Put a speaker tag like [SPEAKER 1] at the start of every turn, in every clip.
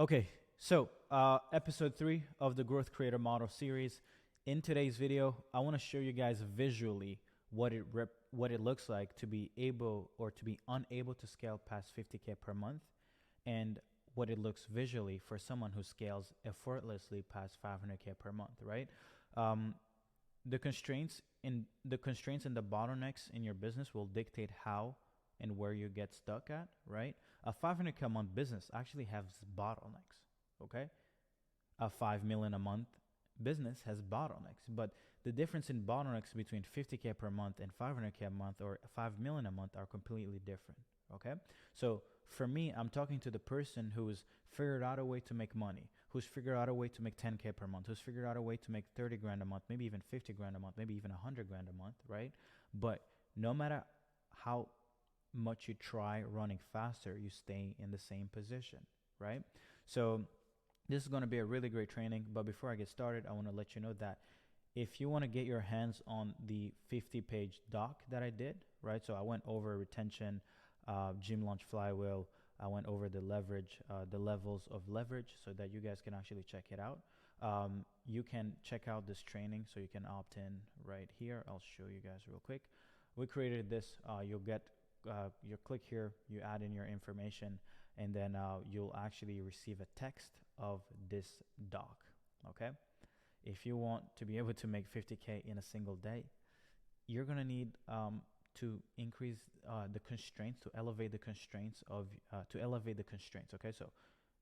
[SPEAKER 1] Okay, so episode 3 of the Growth Creator Model series. In today's video, I want to show you guys visually what it looks like to be able or to be unable to scale past 50K per month, and what it looks visually for someone who scales effortlessly past 500K per month, right? Um, the constraints and the bottlenecks in your business will dictate how and where you get stuck at, right? A 500K a month business actually has bottlenecks, okay? A 5 million a month business has bottlenecks, but the difference in bottlenecks between 50K per month and 500K a month or 5 million a month are completely different, okay? So for me, I'm talking to the person who's figured out a way to make money, who's figured out a way to make 10K per month, who's figured out a way to make 30 grand a month, maybe even 50 grand a month, maybe even 100 grand a month, right? But no matter how much you try running faster, you stay in the same position, right? So this is going to be a really great training. But before I get started, I want to let you know that if you want to get your hands on the 50-page doc that I did, right? So I went over retention, gym launch flywheel. I went over the leverage, the levels of leverage, so that you guys can actually check it out. You can check out this training, so you can opt in right here. I'll show you guys real quick. We created this. You'll get you click here, you add in your information, and then you'll actually receive a text of this doc. Okay, if you want to be able to make 50K in a single day, you're gonna need to increase the constraints, to elevate the constraints Okay, so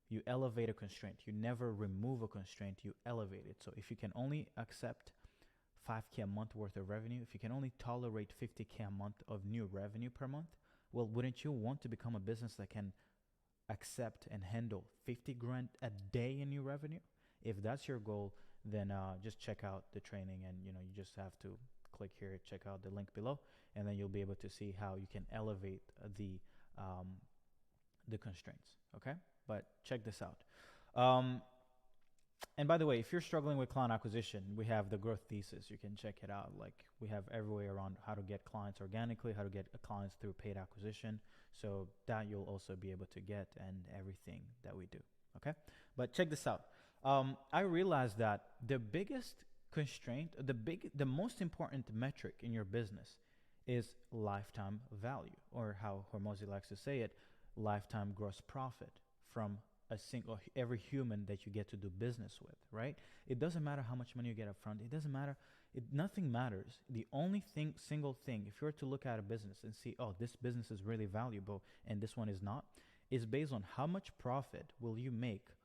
[SPEAKER 1] you elevate a constraint. You never remove a constraint, you elevate it. So if you can only accept 5K a month worth of revenue, if you can only tolerate 50K a month of new revenue per month, well, wouldn't you want to become a business that can accept and handle 50 grand a day in new revenue? If that's your goal, then just check out the training, and you just have to click here, check out the link below, and then you'll be able to see how you can elevate the constraints. Okay, but check this out. And by the way, if you're struggling with client acquisition, we have the growth thesis. You can check it out. Like, we have every way around how to get clients organically, how to get clients through paid acquisition. So that you'll also be able to get, and everything that we do. Okay. But check this out. I realized that the biggest constraint, the most important metric in your business is lifetime value, or how Hormozi likes to say it, lifetime gross profit from every human that you get to do business with, right? It doesn't matter how much money you get up front. It doesn't matter. Nothing matters. The only single thing, if you were to look at a business and see, oh, this business is really valuable and this one is not, is based on how much profit will you make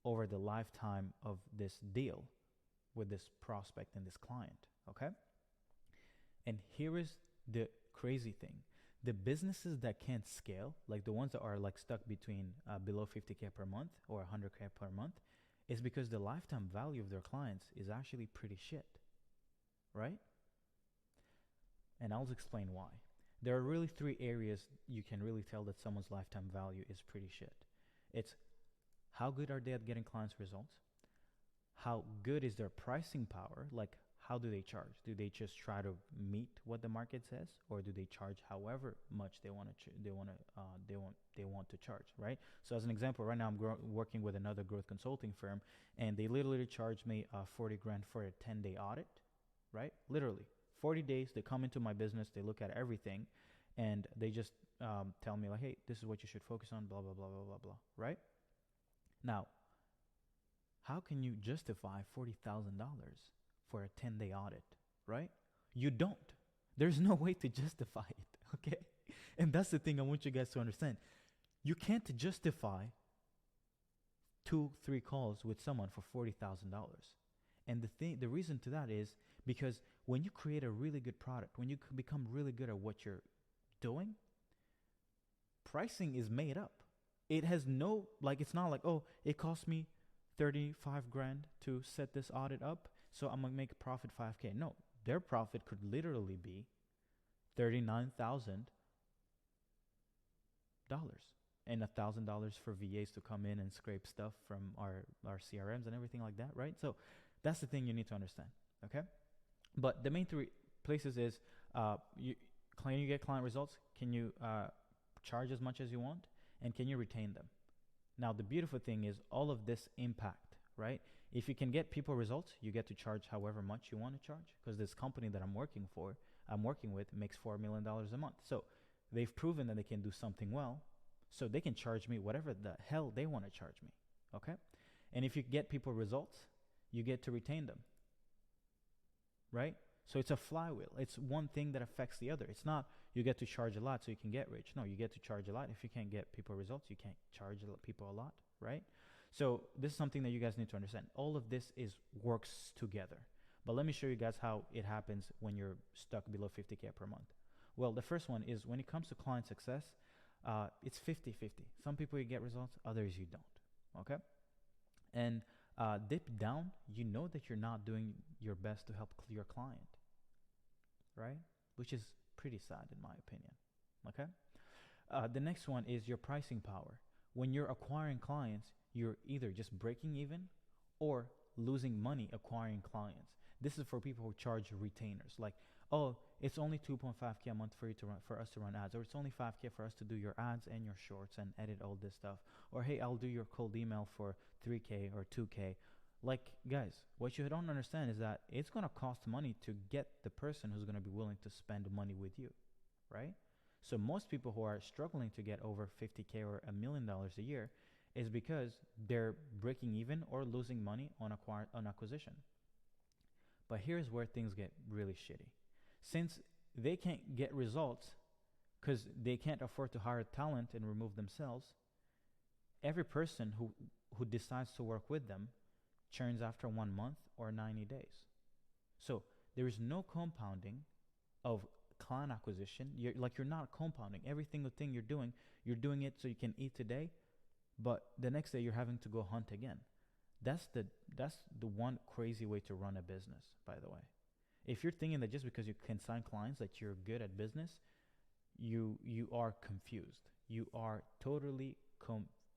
[SPEAKER 1] over the lifetime of this deal with this prospect and this client, okay? And here is the crazy thing. The businesses that can't scale, like the ones that are like stuck between below 50K per month or 100K per month, is because the lifetime value of their clients is actually pretty shit, right? And I'll explain why. There are really 3 areas you can really tell that someone's lifetime value is pretty shit. It's how good are they at getting clients results? How good is their pricing power? Like, how do they charge? Do they just try to meet what the market says, or do they charge however much they want to charge, right? So as an example, right now I'm working with another growth consulting firm, and they literally charge me 40 grand for a 10-day audit, right? Literally 40 days. They come into my business, they look at everything, and they just tell me like, hey, this is what you should focus on, blah blah blah blah blah blah, right? Now, how can you justify $40,000 for a 10-day audit, right? You don't. There's no way to justify it, okay? And that's the thing I want you guys to understand. You can't justify 2-3 calls with someone for $40,000. And the reason to that is because when you create a really good product, when you become really good at what you're doing, pricing is made up. It has no, like, it's not like, oh, it cost me 35 grand to set this audit up, so I'm gonna make a profit 5K. No, their profit could literally be $39,000 and $1,000 for VAs to come in and scrape stuff from our CRMs and everything like that, right? So that's the thing you need to understand, okay? But the main 3 places is can you get client results? Can you charge as much as you want? And can you retain them? Now, the beautiful thing is all of this impact, right? If you can get people results, you get to charge however much you want to charge, because this company that I'm working with, makes $4 million a month. So they've proven that they can do something well, so they can charge me whatever the hell they want to charge me, okay? And if you get people results, you get to retain them, right? So it's a flywheel. It's one thing that affects the other. It's not you get to charge a lot so you can get rich. No, you get to charge a lot. If you can't get people results, you can't charge people a lot, right? So this is something that you guys need to understand. All of this works together. But let me show you guys how it happens when you're stuck below 50K per month. Well, the first one is when it comes to client success, it's 50-50. Some people you get results, others you don't, okay? And deep down, you know that you're not doing your best to help your client, right? Which is pretty sad in my opinion, okay? The next one is your pricing power. When you're acquiring clients, you're either just breaking even or losing money acquiring clients. This is for people who charge retainers. Like, oh, it's only 2.5K a month for us to run ads, or it's only 5K for us to do your ads and your shorts and edit all this stuff. Or hey, I'll do your cold email for 3K or 2K. Like, guys, what you don't understand is that it's gonna cost money to get the person who's gonna be willing to spend money with you, right? So most people who are struggling to get over 50K or $1 million a year is because they're breaking even or losing money on acquisition. But here's where things get really shitty. Since they can't get results because they can't afford to hire talent and remove themselves, every person who decides to work with them churns after 1 month or 90 days. So there is no compounding of client acquisition. You're not compounding. Every single thing you're doing it so you can eat today, but the next day you're having to go hunt again. That's the one crazy way to run a business, by the way. If you're thinking that just because you can sign clients that you're good at business, you are confused. You are totally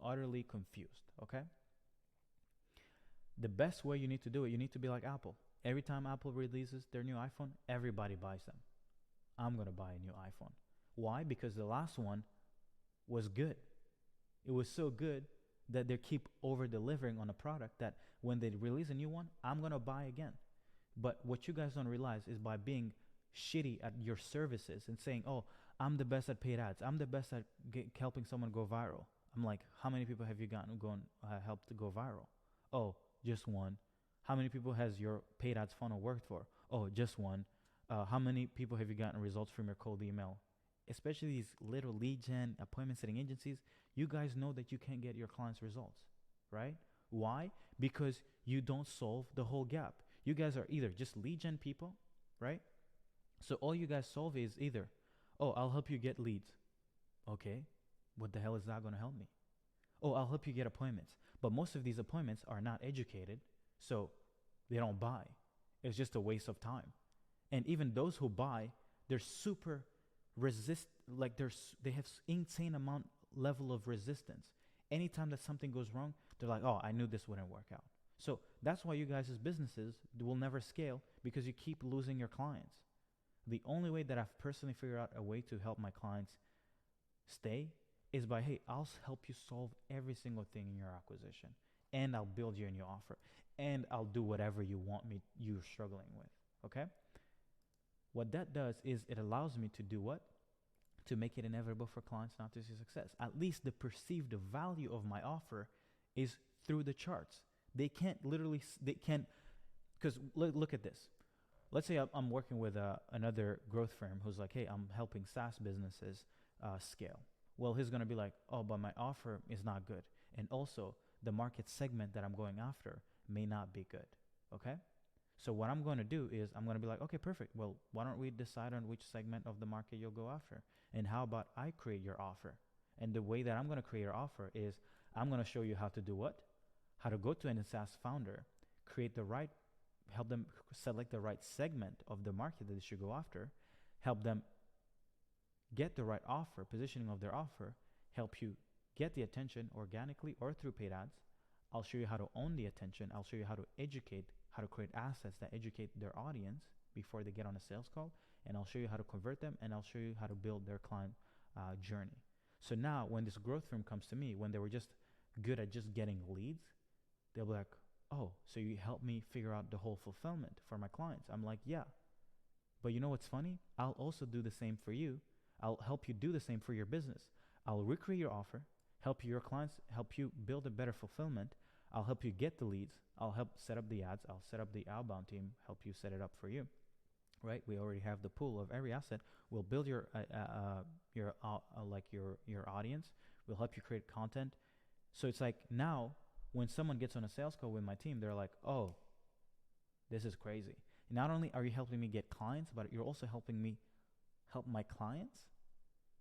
[SPEAKER 1] utterly confused, okay? The best way you need to do it, you need to be like Apple. Every time Apple releases their new iPhone, everybody buys them. I'm going to buy a new iPhone. Why? Because the last one was good. It was so good that they keep over-delivering on a product that when they release a new one, I'm going to buy again. But what you guys don't realize is by being shitty at your services and saying, oh, I'm the best at paid ads. I'm the best at helping someone go viral. I'm like, how many people have you helped to go viral? Oh, just one. How many people has your paid ads funnel worked for? Oh, just one. How many people have you gotten results from your cold email? Especially these little lead gen appointment setting agencies, you guys know that you can't get your clients results, right? Why? Because you don't solve the whole gap. You guys are either just lead gen people, right? So all you guys solve is either, oh, I'll help you get leads. Okay, what the hell is that going to help me? Oh, I'll help you get appointments. But most of these appointments are not educated, so they don't buy. It's just a waste of time. And even those who buy, they're super they have insane amount level of resistance. Anytime that something goes wrong, they're like, oh, I knew this wouldn't work out. So that's why you guys' businesses will never scale, because you keep losing your clients. The only way that I've personally figured out a way to help my clients stay is by, hey, I'll help you solve every single thing in your acquisition, and I'll build you a new offer, and I'll do whatever you're struggling with, okay? What that does is it allows me to do what? To make it inevitable for clients not to see success. At least the perceived value of my offer is through the charts. They can't, because look at this. Let's say I'm working with another growth firm who's like, hey, I'm helping SaaS businesses scale. Well, he's going to be like, oh, but my offer is not good. And also, the market segment that I'm going after may not be good, okay? So what I'm going to do is I'm going to be like, okay, perfect. Well, why don't we decide on which segment of the market you'll go after? And how about I create your offer? And the way that I'm going to create your offer is I'm going to show you how to do what? How to go to an SaaS founder, help them select the right segment of the market that they should go after, help them get the right offer, positioning of their offer, help you get the attention organically or through paid ads. I'll show you how to own the attention. I'll show you how to educate, how to create assets that educate their audience before they get on a sales call. And I'll show you how to convert them, and I'll show you how to build their client journey. So now when this growth firm comes to me, when they were just good at just getting leads, they'll be like, oh, so you help me figure out the whole fulfillment for my clients. I'm like, yeah. But you know what's funny? I'll also do the same for you. I'll help you do the same for your business. I'll recreate your offer, help your clients, help you build a better fulfillment. I'll help you get the leads. I'll help set up the ads. I'll set up the outbound team, help you set it up for you. Right? We already have the pool of every asset. We'll build your your audience. We'll help you create content. So it's like now when someone gets on a sales call with my team, they're like, "Oh, this is crazy. Not only are you helping me get clients, but you're also helping me help my clients."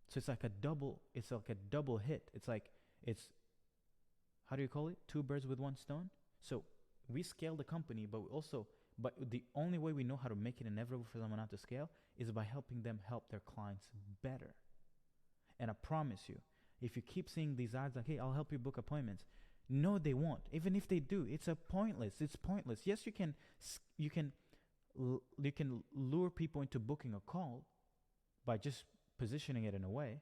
[SPEAKER 1] So it's like a double hit. It's how do you call it? Two birds with one stone. So we scale the company, but the only way we know how to make it inevitable for someone not to scale is by helping them help their clients better. And I promise you, if you keep seeing these ads like, "Hey, I'll help you book appointments," no, they won't. Even if they do, it's pointless. It's pointless. Yes, you can lure people into booking a call by just positioning it in a way,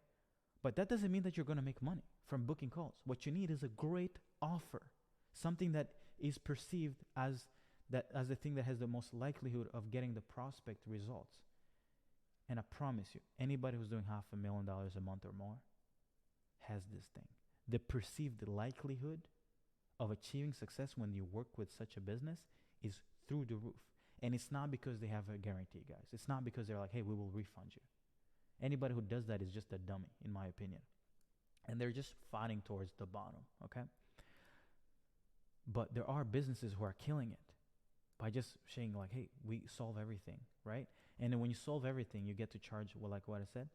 [SPEAKER 1] but that doesn't mean that you're going to make money from booking calls. What you need is a great offer, something that is perceived as the thing that has the most likelihood of getting the prospect results. And I promise you, anybody who's doing $500,000 a month or more has this thing. The perceived likelihood of achieving success when you work with such a business is through the roof. And it's not because they have a guarantee, guys. It's not because they're like, "Hey, we will refund you." Anybody who does that is just a dummy, in my opinion. And they're just fighting towards the bottom, okay? But there are businesses who are killing it by just saying like, "Hey, we solve everything," right? And then when you solve everything, you get to charge, well, like what I said,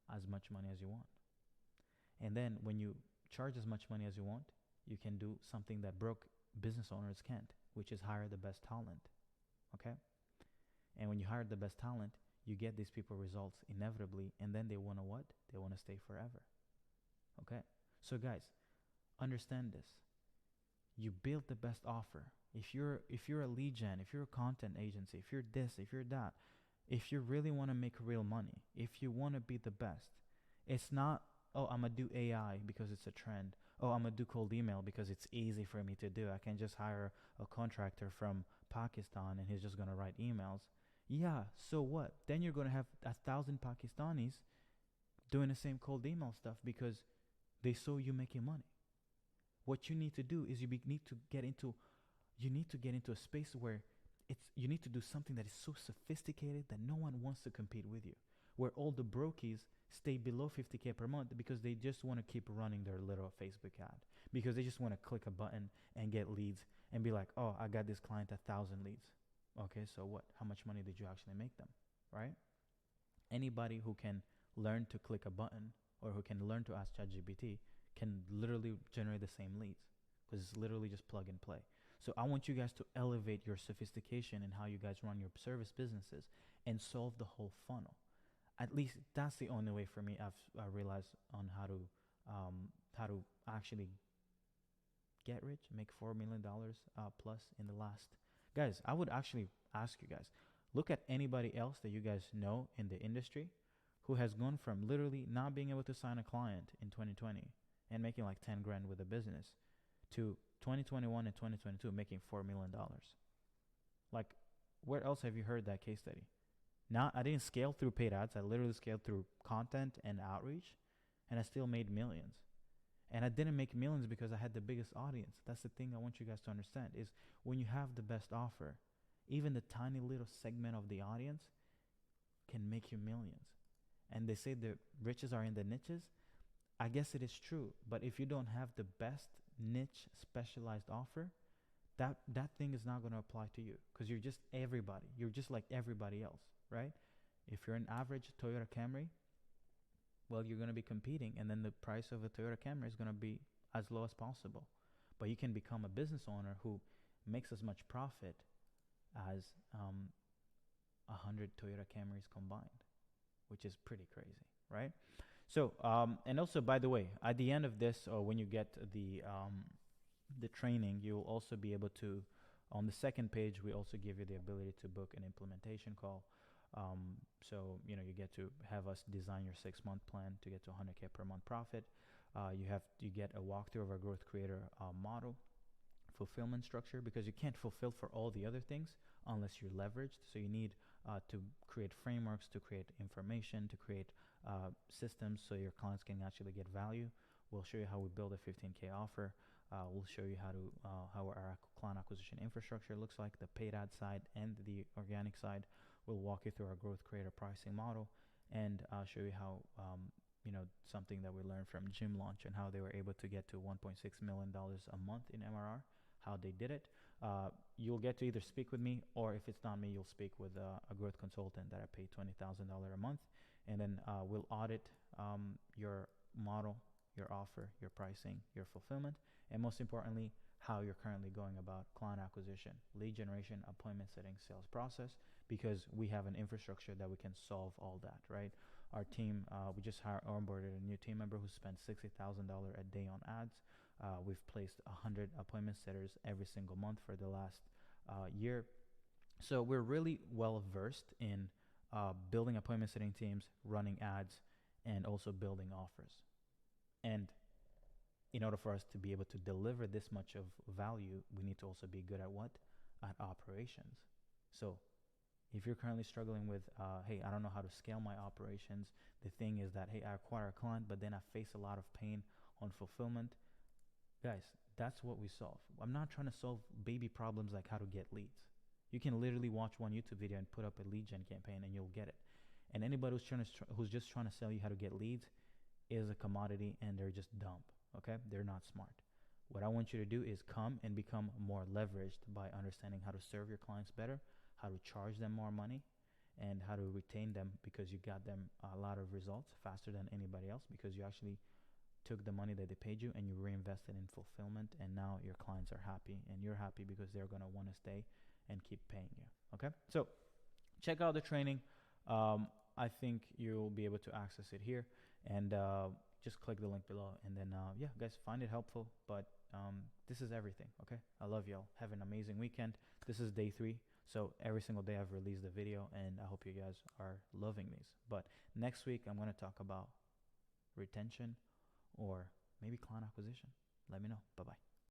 [SPEAKER 1] as much money as you want. And then when you charge as much money as you want, you can do something that broke business owners can't, which is hire the best talent, okay? And when you hire the best talent, you get these people results inevitably, and then they want to what? They want to stay forever, okay? So guys, understand this. You build the best offer. If you're a lead gen, if you're a content agency, if you're this, if you're that, if you really want to make real money, if you want to be the best, it's not, "Oh, I'm going to do AI because it's a trend. Oh, I'm going to do cold email because it's easy for me to do. I can just hire a contractor from Pakistan and he's just going to write emails." Yeah, so what? Then you're going to have 1,000 Pakistanis doing the same cold email stuff because they saw you making money. What you need to do is you need to get into a space where you need to do something that is so sophisticated that no one wants to compete with you, where all the brokies stay below 50K per month because they just want to keep running their little Facebook ad, because they just want to click a button and get leads and be like, "Oh, I got this client 1,000 leads." Okay, so what? How much money did you actually make them, right? Anybody who can learn to click a button or who can learn to ask ChatGPT can literally generate the same leads, because it's literally just plug and play. So I want you guys to elevate your sophistication in how you guys run your service businesses and solve the whole funnel. At least that's the only way for me I realized on how to actually get rich, make $4 million plus in the last. Guys, I would actually ask you guys, look at anybody else that you guys know in the industry who has gone from literally not being able to sign a client in 2020 and making like 10 grand with a business to 2021 and 2022 making $4 million. Like, where else have you heard that case study? I didn't scale through paid ads. I literally scaled through content and outreach, and I still made millions. And I didn't make millions because I had the biggest audience. That's the thing I want you guys to understand, is when you have the best offer, even the tiny little segment of the audience can make you millions. And they say the riches are in the niches. I guess it is true. But if you don't have the best niche specialized offer, that thing is not going to apply to you, because you're just everybody. You're just like everybody else, right? If you're an average Toyota Camry, well, you're going to be competing, and then the price of a Toyota Camry is going to be as low as possible. But you can become a business owner who makes as much profit as 100 Toyota Camrys combined, which is pretty crazy, right? So, and also, by the way, at the end of this, or when you get the training, you'll also be able to, on the second page, we also give you the ability to book an implementation call. So, you get to have us design your 6-month plan to get to 100K per month profit. You get a walkthrough of our growth creator model, fulfillment structure, because you can't fulfill for all the other things unless you're leveraged. So you need to create frameworks, to create information, to create systems so your clients can actually get value. We'll show you how we build a 15K offer. We'll show you how our client acquisition infrastructure looks like, the paid ad side and the organic side. We'll walk you through our growth creator pricing model, and show you how something that we learned from Gym Launch and how they were able to get to $1.6 million a month in MRR, how they did it. You'll get to either speak with me, or if it's not me, you'll speak with a growth consultant that I pay $20,000 a month, and then we'll audit your model, your offer, your pricing, your fulfillment, and most importantly, how you're currently going about client acquisition, lead generation, appointment setting, sales process, because we have an infrastructure that we can solve all that, right? Our team, we just onboarded a new team member who spent $60,000 a day on ads. We've placed 100 appointment setters every single month for the last year. So we're really well versed in building appointment setting teams, running ads, and also building offers. And in order for us to be able to deliver this much of value, we need to also be good at what? At operations. So if you're currently struggling with, hey, I don't know how to scale my operations, the thing is that, hey, I acquire a client, but then I face a lot of pain on fulfillment. Guys, that's what we solve. I'm not trying to solve baby problems like how to get leads. You can literally watch one YouTube video and put up a lead gen campaign and you'll get it. And anybody who's just trying to sell you how to get leads is a commodity, and they're just dumb. Okay, they're not smart. What I want you to do is come and become more leveraged by understanding how to serve your clients better, how to charge them more money, and how to retain them, because you got them a lot of results faster than anybody else, because you actually took the money that they paid you and you reinvested in fulfillment, and now your clients are happy and you're happy because they're going to want to stay and keep paying you. Okay, so check out the training. I think you'll be able to access it here, and just click the link below, and then yeah, guys, find it helpful. But this is everything. Okay, I love y'all. Have an amazing weekend. This is day 3, so every single day I've released a video, and I hope you guys are loving these. But next week I'm going to talk about retention, or maybe client acquisition. Let me know. Bye bye.